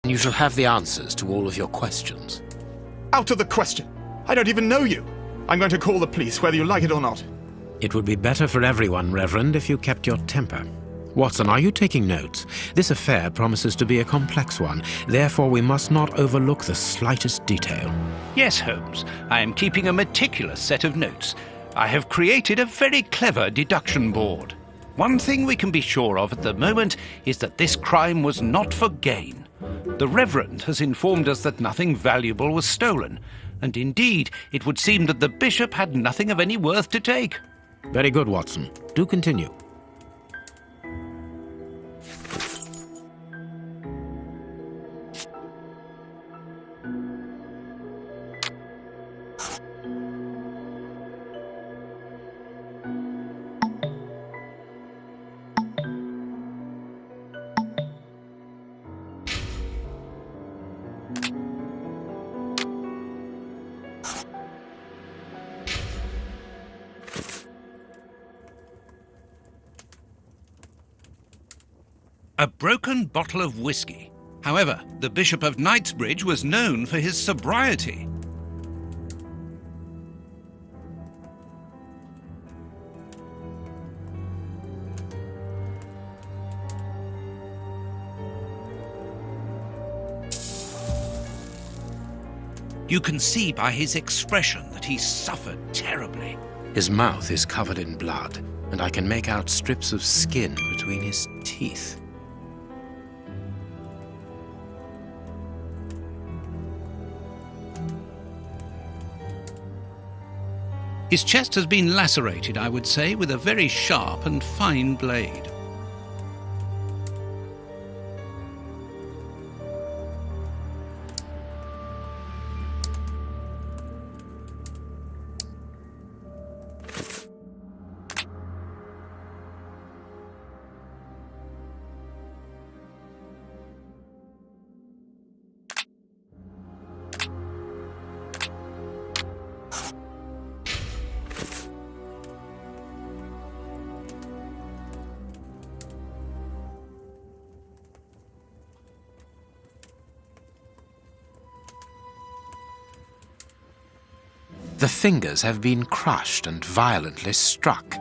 You shall have the answers to all of your questions. Out of the question. I don't even know you. I'm going to call the police, whether you like it or not. It would be better for everyone, Reverend, if you kept your temper. Watson, are you taking notes? This affair promises to be a complex one. Therefore, we must not overlook the slightest detail. Yes, Holmes. I am keeping a meticulous set of notes. I have created a very clever deduction board. One thing we can be sure of at the moment is that this crime was not for gain. The Reverend has informed us that nothing valuable was stolen, and indeed, it would seem that the Bishop had nothing of any worth to take. Very good, Watson. Do continue. A broken bottle of whiskey. However, the Bishop of Knightsbridge was known for his sobriety. You can see by his expression that he suffered terribly. His mouth is covered in blood, and I can make out strips of skin between his teeth. His chest has been lacerated, I would say, with a very sharp and fine blade. The fingers have been crushed and violently struck.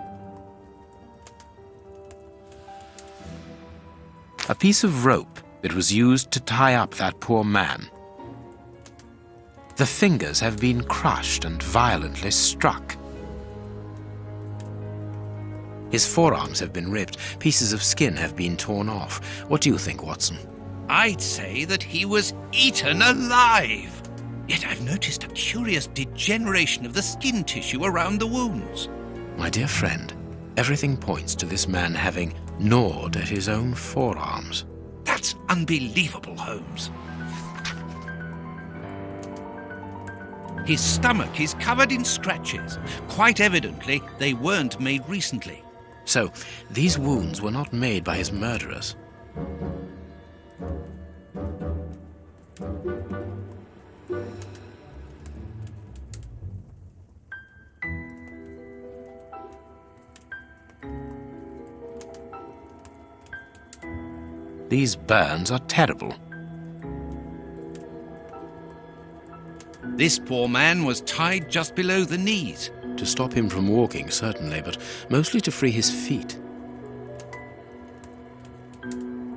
A piece of rope that was used to tie up that poor man. The fingers have been crushed and violently struck. His forearms have been ripped. Pieces of skin have been torn off. What do you think, Watson? I'd say that he was eaten alive. Yet I've noticed a curious degeneration of the skin tissue around the wounds. My dear friend, everything points to this man having gnawed at his own forearms. That's unbelievable, Holmes. His stomach is covered in scratches. Quite evidently, they weren't made recently. So, these wounds were not made by his murderers. These burns are terrible. This poor man was tied just below the knees. To stop him from walking, certainly, but mostly to free his feet.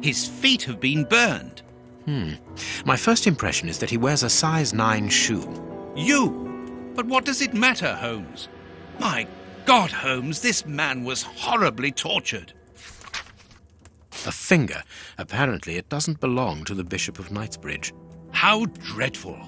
His feet have been burned. My first impression is that he wears a size 9 shoe. You? But what does it matter, Holmes? My God, Holmes, this man was horribly tortured. A finger. Apparently it doesn't belong to the Bishop of Knightsbridge. How dreadful.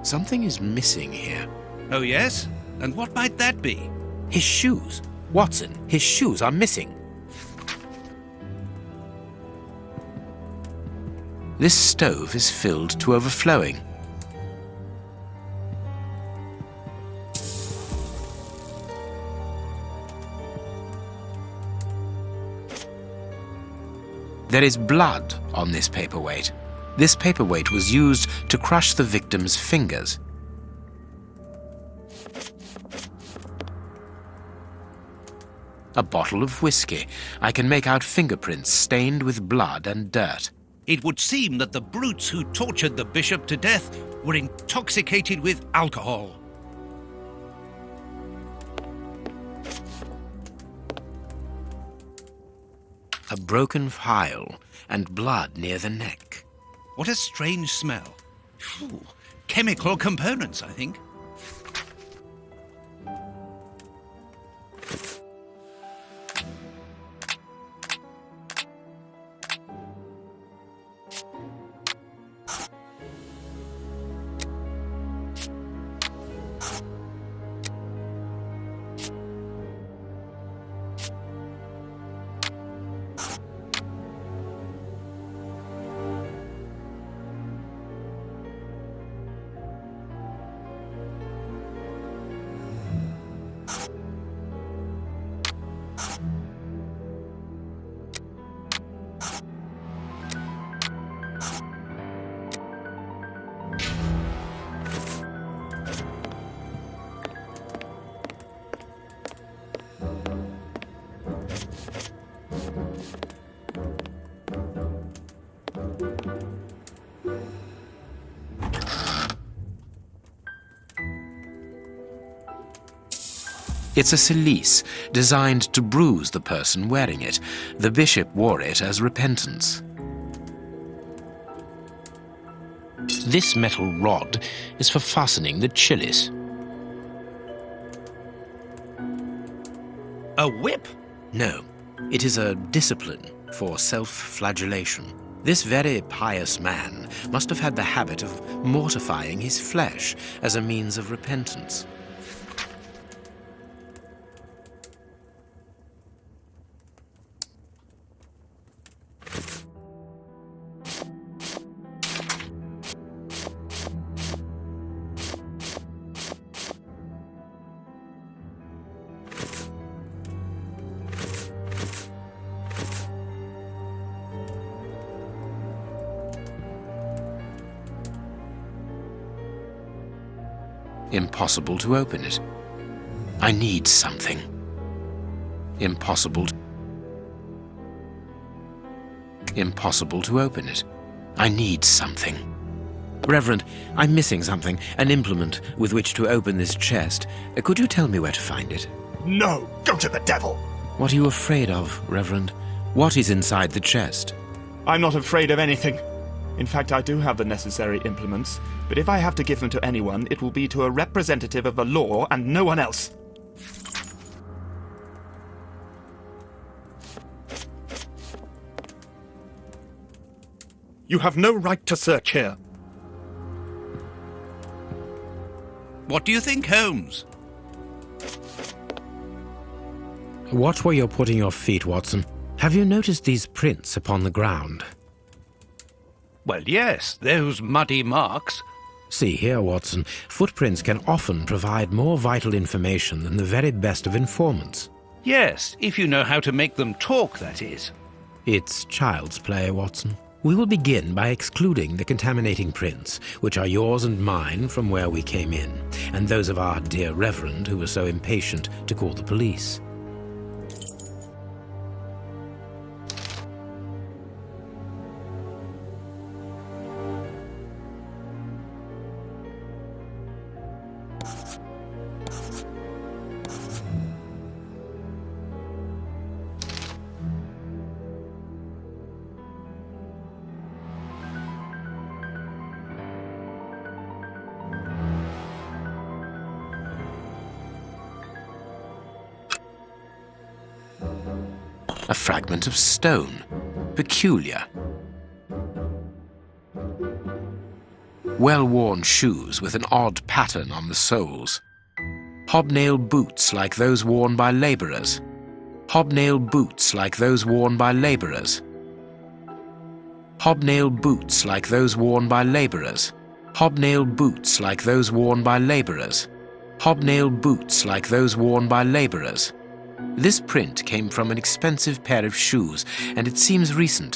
Something is missing here. Oh, yes? And what might that be? His shoes. Watson, his shoes are missing. This stove is filled to overflowing. There is blood on this paperweight. This paperweight was used to crush the victim's fingers. A bottle of whiskey. I can make out fingerprints stained with blood and dirt. It would seem that the brutes who tortured the bishop to death were intoxicated with alcohol. A broken phial and blood near the neck. What a strange smell. Phew. Chemical components, I think. It's a cilice designed to bruise the person wearing it. The bishop wore it as repentance. This metal rod is for fastening the chalice. A whip? No, it is a discipline for self-flagellation. This very pious man must have had the habit of mortifying his flesh as a means of repentance. Impossible to open it. I need something. Impossible to open it. I need something. Reverend, I'm missing something, an implement with which to open this chest. Could you tell me where to find it? No, go to the devil! What are you afraid of, Reverend? What is inside the chest? I'm not afraid of anything. In fact, I do have the necessary implements, but if I have to give them to anyone, it will be to a representative of the law and no one else. You have no right to search here. What do you think, Holmes? Watch where you're putting your feet, Watson. Have you noticed these prints upon the ground? Well, yes, those muddy marks. See here, Watson, footprints can often provide more vital information than the very best of informants. Yes, if you know how to make them talk, that is. It's child's play, Watson. We will begin by excluding the contaminating prints, which are yours and mine from where we came in, and those of our dear Reverend who was so impatient to call the police. A fragment of stone. Peculiar. Well-worn shoes with an odd pattern on the soles. Hobnail boots like those worn by labourers. Hobnail boots like those worn by labourers. Hobnail boots like those worn by labourers. Hobnail boots like those worn by labourers. Hobnail boots like those worn by labourers. This print came from an expensive pair of shoes, and it seems recent.